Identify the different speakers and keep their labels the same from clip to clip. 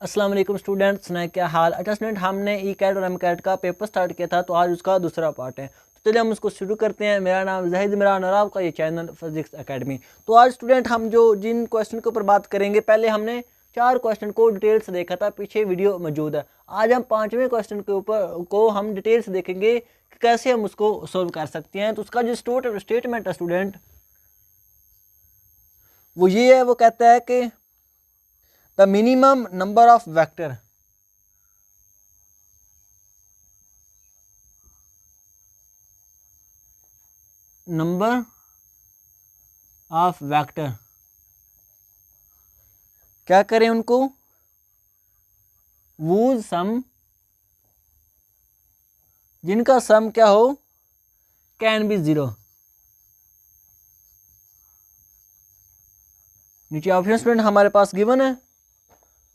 Speaker 1: अस्सलाम वालेकुम स्टूडेंट्स, सुनाए क्या हाल। अच्छा स्टूडेंट, हमने ई कैट और एम कैट का पेपर स्टार्ट किया था, तो आज उसका दूसरा पार्ट है। तो चलिए हम उसको शुरू करते हैं। मेरा नाम जाहिद इमरान और आपका ये चैनल फिजिक्स एकेडमी। तो आज स्टूडेंट हम जिन क्वेश्चन के ऊपर बात करेंगे, पहले हमने 4 क्वेश्चन को डिटेल से देखा था, पीछे वीडियो मौजूद है। आज हम 5वें क्वेश्चन के ऊपर को हम डिटेल से देखेंगे कि कैसे हम उसको सोल्व कर सकते हैं। तो उसका जो स्टेटमेंट है स्टूडेंट, वो ये है। वो कहता है कि the minimum number of vector क्या करें उनको, वूज सम, जिनका सम क्या हो, कैन बी 0। नीचे ऑप्शन स्टूडेंट हमारे पास गिवन है।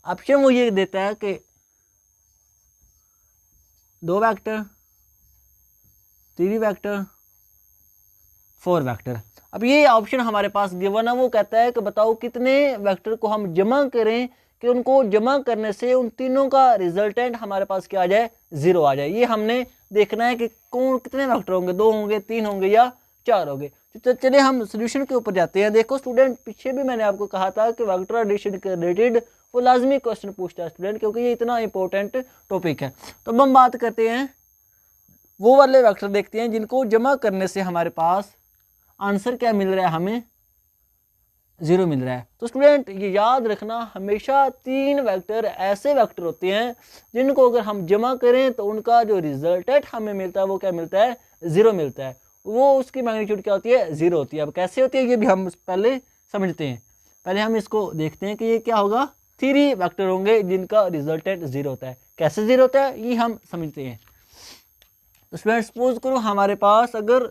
Speaker 1: ऑप्शन वो ये देता है कि 2 वेक्टर, 3 वेक्टर, 4 वेक्टर। अब ये ऑप्शन हमारे पास गिवन है। वो कहता है कि बताओ कितने वेक्टर को हम जमा करें कि उनको जमा करने से उन तीनों का रिजल्टेंट हमारे पास क्या आ जाए, 0 आ जाए। ये हमने देखना है कि कौन कितने वेक्टर होंगे, 2 होंगे, 3 होंगे या 4 होंगे। तो चलिए हम सोल्यूशन के ऊपर जाते हैं। देखो स्टूडेंट, पीछे भी मैंने आपको कहा था कि वेक्टर एडिशन के रिलेटेड वो लाजमी क्वेश्चन पूछता है स्टूडेंट, क्योंकि ये इतना इंपॉर्टेंट टॉपिक है। तो अब हम बात करते हैं, वो वाले वेक्टर देखते हैं जिनको जमा करने से हमारे पास आंसर क्या मिल रहा है, हमें 0 मिल रहा है। तो स्टूडेंट ये याद रखना, हमेशा 3 वेक्टर ऐसे वेक्टर होते हैं जिनको अगर हम जमा करें तो उनका जो रिजल्टेंट हमें मिलता है वो क्या मिलता है, 0 मिलता है। वो उसकी मैग्नीट्यूड क्या होती है, 0 होती है। अब कैसे होती है ये भी हम पहले समझते हैं। पहले हम इसको देखते हैं कि ये क्या होगा, 3 वेक्टर होंगे जिनका रिजल्टेंट 0 होता है। कैसे 0 होता है ये हम समझते हैं। तो स्टूडेंट सपोज करो हमारे पास अगर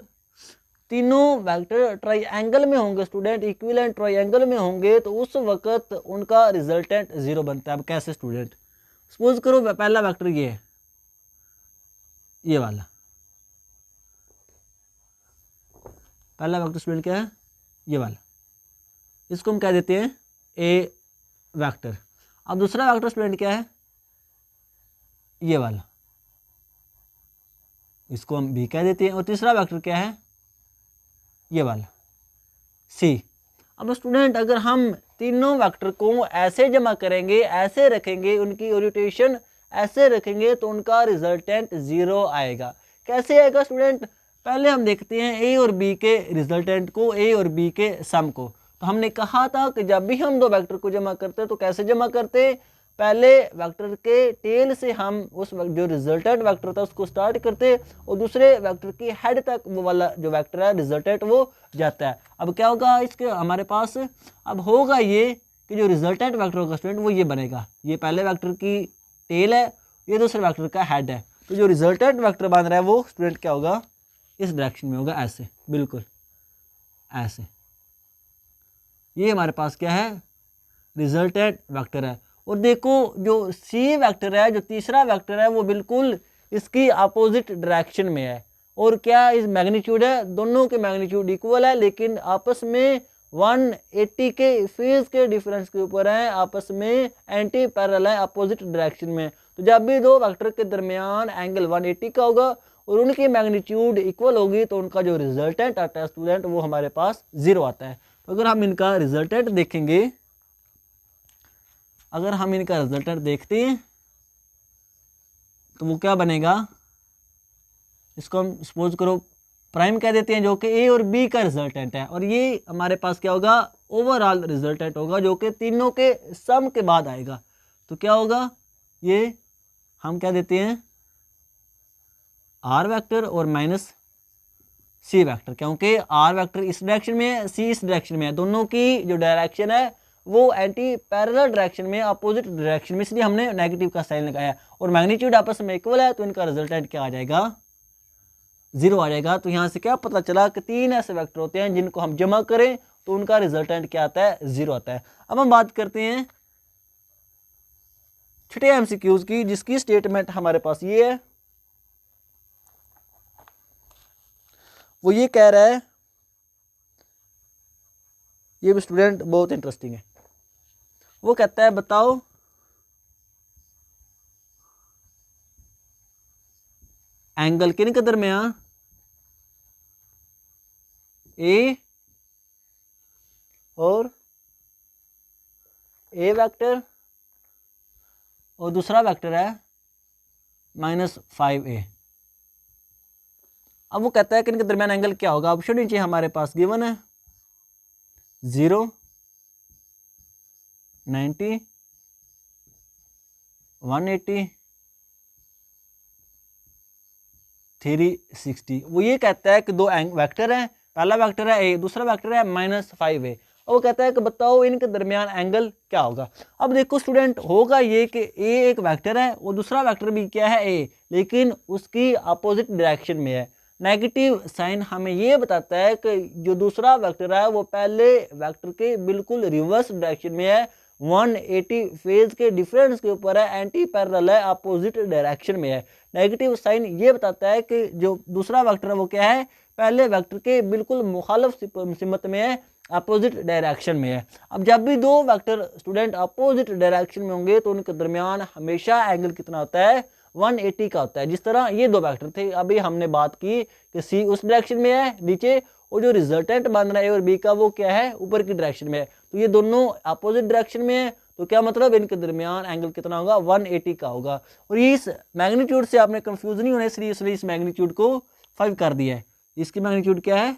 Speaker 1: तीनों वेक्टर ट्राइएंगल में होंगे स्टूडेंट, इक्विवेलेंट ट्राइएंगल में होंगे, तो उस वक्त उनका रिजल्टेंट 0 बनता है। अब कैसे स्टूडेंट, सपोज करो पहला वेक्टर ये है, ये वाला पहला वेक्टर स्टूडेंट क्या है, ये वाला। इसको हम कह देते हैं ए वेक्टर। अब दूसरा वेक्टर स्टूडेंट क्या है, ये वाला, इसको हम बी कह देते हैं। और तीसरा वेक्टर क्या है, ये वाला, सी। अब स्टूडेंट अगर हम तीनों वेक्टर को ऐसे जमा करेंगे, ऐसे रखेंगे, उनकी ओरिएंटेशन ऐसे रखेंगे, तो उनका रिजल्टेंट 0 आएगा। कैसे आएगा स्टूडेंट, पहले हम देखते हैं ए और बी के रिजल्टेंट को, ए और बी के सम को। तो हमने कहा था कि जब भी हम 2 वेक्टर को जमा करते हैं तो कैसे जमा करते हैं, पहले वेक्टर के टेल से हम उस जो रिजल्टेंट वेक्टर था उसको स्टार्ट करते और दूसरे वेक्टर की हेड तक वो वाला जो वेक्टर है रिजल्टेंट वो जाता है। अब क्या होगा इसके हमारे पास, अब होगा ये कि जो रिजल्टेंट वेक्टर होगा स्टूडेंट वो ये बनेगा। ये पहले वेक्टर की टेल है, ये दूसरे वेक्टर का हेड है। तो जो रिजल्टेंट वेक्टर बन रहा है वो स्टूडेंट क्या होगा, इस डायरेक्शन में होगा, ऐसे, बिल्कुल ऐसे। ये हमारे पास क्या है, रिजल्टेंट वेक्टर है। और देखो जो सी वेक्टर है, जो तीसरा वेक्टर है, वो बिल्कुल इसकी अपोजिट डायरेक्शन में है। और क्या इस मैग्नीट्यूड है, दोनों के मैग्नीट्यूड इक्वल है, लेकिन आपस में 180 के फेज के डिफरेंस के ऊपर है, आपस में एंटी पैरेलल है, अपोजिट डायरेक्शन में। तो जब भी 2 वेक्टर के दरमियान एंगल 180 का होगा और उनकी मैग्नीट्यूड इक्वल होगी, तो उनका जो रिजल्टेंट आता है स्टूडेंट वो हमारे पास 0 आता है। तो अगर हम इनका रिजल्टेंट देखेंगे, अगर हम इनका रिजल्टेंट देखते हैं तो वो क्या बनेगा, इसको हम सपोज करो प्राइम कह देते हैं, जो कि ए और बी का रिजल्टेंट है। और ये हमारे पास क्या होगा, ओवरऑल रिजल्टेंट होगा, जो कि तीनों के सम के बाद आएगा। तो क्या होगा, ये हम क्या देते हैं आर वेक्टर और माइनस सी वेक्टर, क्योंकि आर वेक्टर इस डायरेक्शन में है, सी इस डायरेक्शन में है। दोनों की जो डायरेक्शन है वो एंटी पैरेलल डायरेक्शन में, अपोजिट डायरेक्शन में, इसलिए हमने नेगेटिव का साइन लगाया। और मैग्नीट्यूड आपस में इक्वल है, तो इनका रिजल्टेंट क्या आ जाएगा, 0 आ जाएगा। तो यहाँ से क्या पता चला कि 3 ऐसे वेक्टर होते हैं जिनको हम जमा करें तो उनका रिजल्टेंट क्या आता है, 0 आता है। अब हम बात करते हैं छठे एमसीक्यूज की, जिसकी स्टेटमेंट हमारे पास ये है। वो ये कह रहा है, ये भी स्टूडेंट बहुत इंटरेस्टिंग है। वो कहता है बताओ एंगल किन के दरमियान, ए और ए वेक्टर और दूसरा वेक्टर है -5a। अब वो कहता है कि इनके दरमियान एंगल क्या होगा। ऑप्शन नीचे हमारे पास गिवन है 0, 90, 180, 360। वो ये कहता है कि दो वेक्टर हैं, पहला वेक्टर है ए, दूसरा वेक्टर है -5a, और वो कहता है कि बताओ इनके दरमियान एंगल क्या होगा। अब देखो स्टूडेंट, होगा ये कि ए एक वेक्टर है और दूसरा वेक्टर भी क्या है ए, लेकिन उसकी अपोजिट डायरेक्शन में है। नेगेटिव साइन हमें ये बताता है कि जो दूसरा वेक्टर है वो पहले वेक्टर के बिल्कुल रिवर्स डायरेक्शन में है, 180 फेज के डिफरेंस के ऊपर है, एंटी पैरेलल है, अपोजिट डायरेक्शन में है। नेगेटिव साइन ये बताता है कि जो दूसरा वेक्टर है वो क्या है, पहले वेक्टर के बिल्कुल मुखालिफ सिमत में है, अपोजिट डायरेक्शन में है। अब जब भी दो वेक्टर स्टूडेंट अपोजिट डायरेक्शन में होंगे तो उनके दरमियान हमेशा एंगल कितना होता है, 180 का होता है। जिस तरह ये दो वेक्टर थे, अभी हमने बात की कि सी उस डायरेक्शन में है नीचे, और जो रिजल्टेंट बन रहा है ए और बी का वो क्या है, ऊपर की डायरेक्शन में है। तो ये दोनों अपोजिट डायरेक्शन में है, तो क्या मतलब इनके दरमियान एंगल कितना होगा, 180 का होगा। और इस मैग्नीट्यूड से आपने कंफ्यूज नहीं होना, इसलिए इसने इस मैग्नीट्यूड को 5 कर दिया है। इसकी मैग्नीट्यूड क्या है,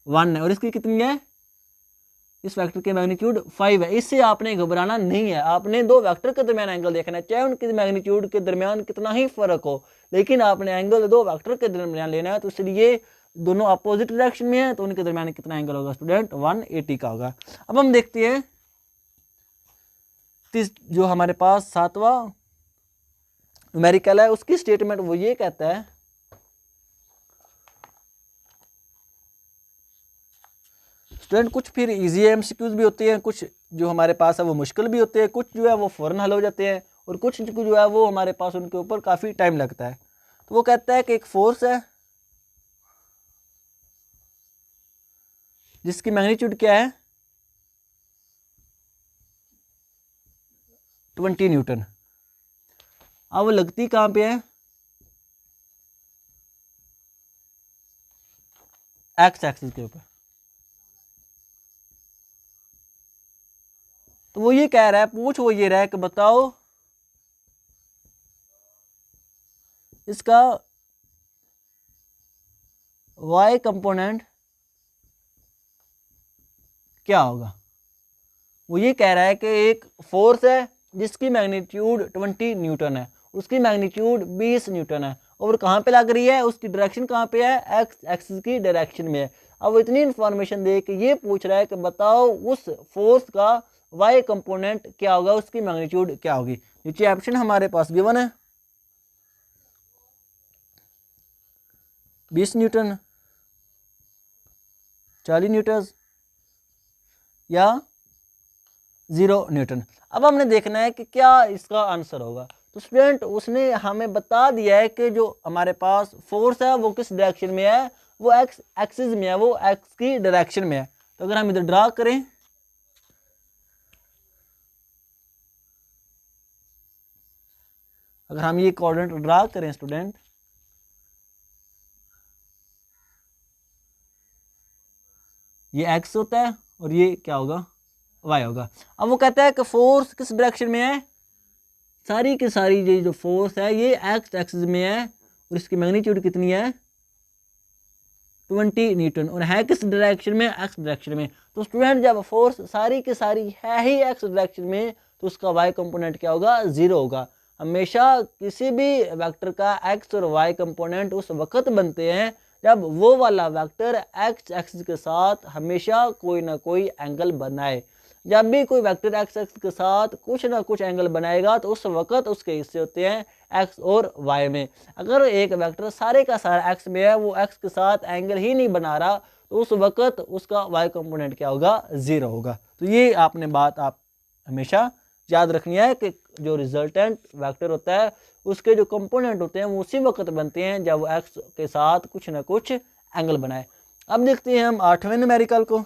Speaker 1: 1 है, और इसकी कितनी है, इस वेक्टर के मैग्नीट्यूड 5 है। इससे आपने घबराना नहीं है, आपने दो वेक्टर के दरमियान एंगल देखना है, चाहे उनके मैग्नीट्यूड के दरमियान कितना ही फर्क हो, लेकिन आपने एंगल दो वेक्टर के दरमियान लेना है। तो इसलिए दोनों अपोजिट डायरेक्शन में है, तो उनके दरमियान कितना एंगल होगा स्टूडेंट, 180 का होगा। अब हम देखते हैं जो हमारे पास 7वां न्यूमेरिकल है, उसकी स्टेटमेंट वो ये कहता है, स्टूडेंट कुछ फिर इजी एमसीक्यूज भी होते हैं, कुछ जो हमारे पास है वो मुश्किल भी होते हैं, कुछ जो है वो फौरन हल हो जाते हैं, और कुछ जो है वो हमारे पास उनके ऊपर काफ़ी टाइम लगता है। तो वो कहता है कि एक फोर्स है जिसकी मैग्नीट्यूड क्या है, 20 न्यूटन। अब वो लगती कहाँ पे है, एक्स एक्सिस के ऊपर। तो वो ये कह रहा है, पूछ वो ये रहा है कि बताओ इसका y कंपोनेंट क्या होगा। वो ये कह रहा है कि एक फोर्स है जिसकी मैग्नीट्यूड 20 न्यूटन है, उसकी मैग्नीट्यूड 20 न्यूटन है, और कहाँ पे लग रही है, उसकी डायरेक्शन कहाँ पे है, एक्स एक्सिस की डायरेक्शन में है। अब वो इतनी इंफॉर्मेशन दे के ये पूछ रहा है कि बताओ उस फोर्स का y कंपोनेंट क्या होगा, उसकी मैग्नीट्यूड क्या होगी। नीचे ऑप्शन हमारे पास गिवन है 20 न्यूटन, 40 न्यूटन या 0 न्यूटन। अब हमने देखना है कि क्या इसका आंसर होगा। तो स्टूडेंट उसने हमें बता दिया है कि जो हमारे पास फोर्स है वो किस डायरेक्शन में है, वो एक्स एक्सिस में है, वो एक्स की डायरेक्शन में है। तो अगर हम इधर ड्रा करें, अगर हम ये कोऑर्डिनेट ड्रा करें स्टूडेंट, ये एक्स होता है और ये क्या होगा, वाई होगा। अब वो कहता है कि फोर्स किस डायरेक्शन में है, सारी की सारी ये जो फोर्स है ये एक्स एक्सिस में है, और इसकी मैग्नीट्यूड कितनी है, 20 न्यूटन, और है किस डायरेक्शन में, एक्स डायरेक्शन में। तो स्टूडेंट जब फोर्स सारी की सारी है ही एक्स डायरेक्शन में, तो उसका वाई कंपोनेंट क्या होगा, 0 होगा। हमेशा किसी भी वेक्टर का एक्स और वाई कंपोनेंट उस वक्त बनते हैं जब वो वाला वेक्टर एक्स एक्सिस के साथ हमेशा कोई ना कोई एंगल बनाए। जब भी कोई वेक्टर एक्स एक्सिस के साथ कुछ ना कुछ एंगल बनाएगा तो उस वक्त उसके हिस्से होते हैं एक्स और वाई में। अगर एक वेक्टर सारे का सारा एक्स में है, वो एक्स के साथ एंगल ही नहीं बना रहा, तो उस वक्त उसका वाई कंपोनेंट क्या होगा, 0 होगा। तो ये आपने बात आप हमेशा याद रखनी है कि जो रिजल्टेंट वेक्टर होता है उसके जो कंपोनेंट होते हैं वो उसी वक्त बनते हैं जब वो एक्स के साथ कुछ ना कुछ एंगल बनाए। अब देखते हैं हम 8वें न्यूमेरिकल को।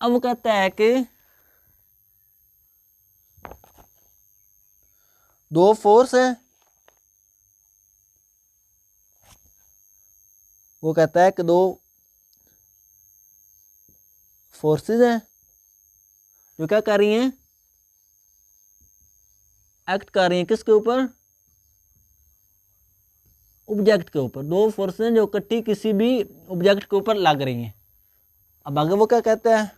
Speaker 1: अब वो कहता है कि दो फोर्स है, वो कहता है कि दो फोर्सेस हैं जो क्या कर रही हैं, एक्ट कर रही हैं किसके ऊपर, ऑब्जेक्ट के ऊपर। दो फोर्सेस जो इकट्ठी किसी भी ऑब्जेक्ट के ऊपर लग रही हैं। अब आगे वो क्या कहता है,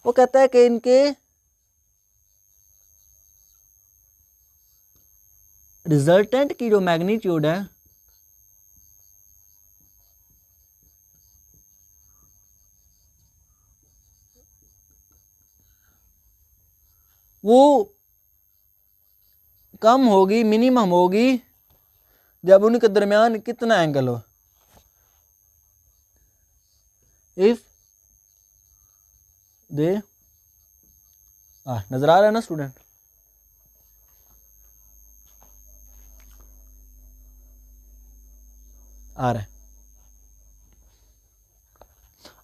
Speaker 1: वो कहता है कि इनके रिजल्टेंट की जो मैग्नीट्यूड है वो कम होगी, मिनिमम होगी जब उनके दरमियान कितना एंगल हो। इफ दे नजर आ रहा है ना स्टूडेंट, आ रहा है।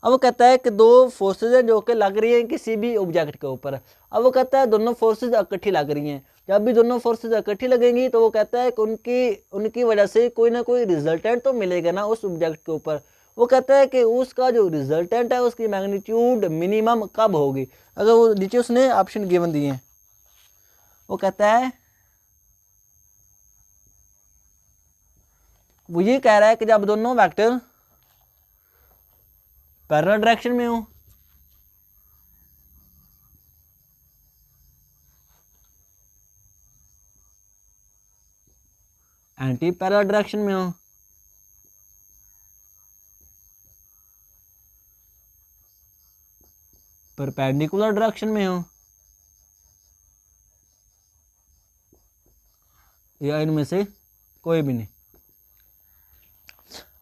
Speaker 1: अब वो कहता है कि दो फोर्सेज हैं जो कि लग रही हैं किसी भी ऑब्जेक्ट के ऊपर। अब वो कहता है दोनों फोर्सेज इकट्ठी लग रही हैं। जब भी दोनों फोर्सेज इकट्ठी लगेंगी तो वो कहता है कि उनकी वजह से कोई ना कोई रिजल्टेंट तो मिलेगा ना उस ऑब्जेक्ट के ऊपर। वो कहता है कि उसका जो रिजल्टेंट है उसकी मैग्नीट्यूड मिनिमम कब होगी। अगर वो नीचे उसने ऑप्शन गिवन दिए हैं, वो कहता है, वो ये कह रहा है कि जब दोनों वेक्टर पैरेलल डायरेक्शन में हो, एंटी पैरेलल डायरेक्शन में हो, परपेंडिकुलर डायरेक्शन में हो, या इनमें से कोई भी नहीं।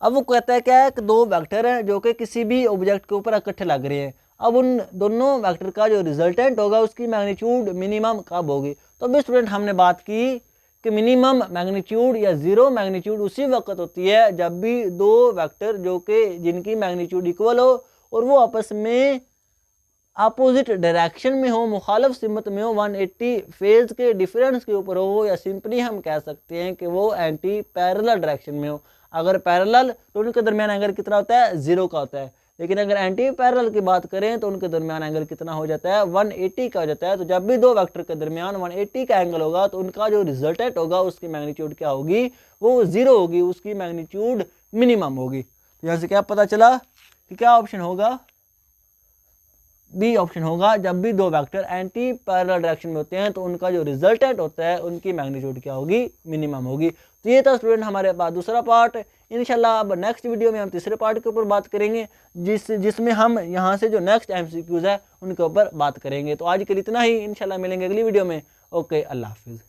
Speaker 1: अब वो कहता है क्या है कि दो वेक्टर हैं जो कि किसी भी ऑब्जेक्ट के ऊपर इकट्ठे लग रहे हैं। अब उन दोनों वेक्टर का जो रिजल्टेंट होगा उसकी मैग्नीट्यूड मिनिमम कब होगी। तो अभी स्टूडेंट हमने बात की कि मिनिमम मैग्नीट्यूड या जीरो मैग्नीट्यूड उसी वक्त होती है जब भी दो वेक्टर जो कि जिनकी मैग्नीट्यूड इक्वल हो और वो आपस में अपोजिट डायरेक्शन में हो, मुखालिफ सिमत में हो, 180 फेज के डिफरेंस के ऊपर हो, या सिंपली हम कह सकते हैं कि वो एंटी पैरेलल डायरेक्शन में हो। अगर पैरेलल तो उनके दरमियान एंगल कितना होता है, जीरो का होता है। लेकिन अगर एंटी पैरेलल की बात करें तो उनके दरमियान एंगल कितना हो जाता है, 180 का हो जाता है। तो जब भी दो वेक्टर के दरमियान 180 का एंगल होगा तो उनका जो रिजल्टेंट होगा उसकी मैग्नीट्यूड क्या होगी, वो जीरो होगी, उसकी मैग्नीट्यूड मिनिमम होगी। तो यहाँ से क्या पता चला कि क्या ऑप्शन होगा, बी ऑप्शन होगा। जब भी दो वेक्टर एंटी पैरेलल डायरेक्शन में होते हैं तो उनका जो रिजल्टेंट होता है उनकी मैग्नीट्यूड क्या होगी, मिनिमम होगी। तो ये था स्टूडेंट हमारे पास दूसरा पार्ट। इंशाल्लाह अब नेक्स्ट वीडियो में हम तीसरे पार्ट के ऊपर बात करेंगे, जिसमें हम यहाँ से जो नेक्स्ट MCQs है उनके ऊपर बात करेंगे। तो आज के लिए इतना ही, इंशाल्लाह मिलेंगे अगली वीडियो में। ओके, अल्लाह हाफिज़।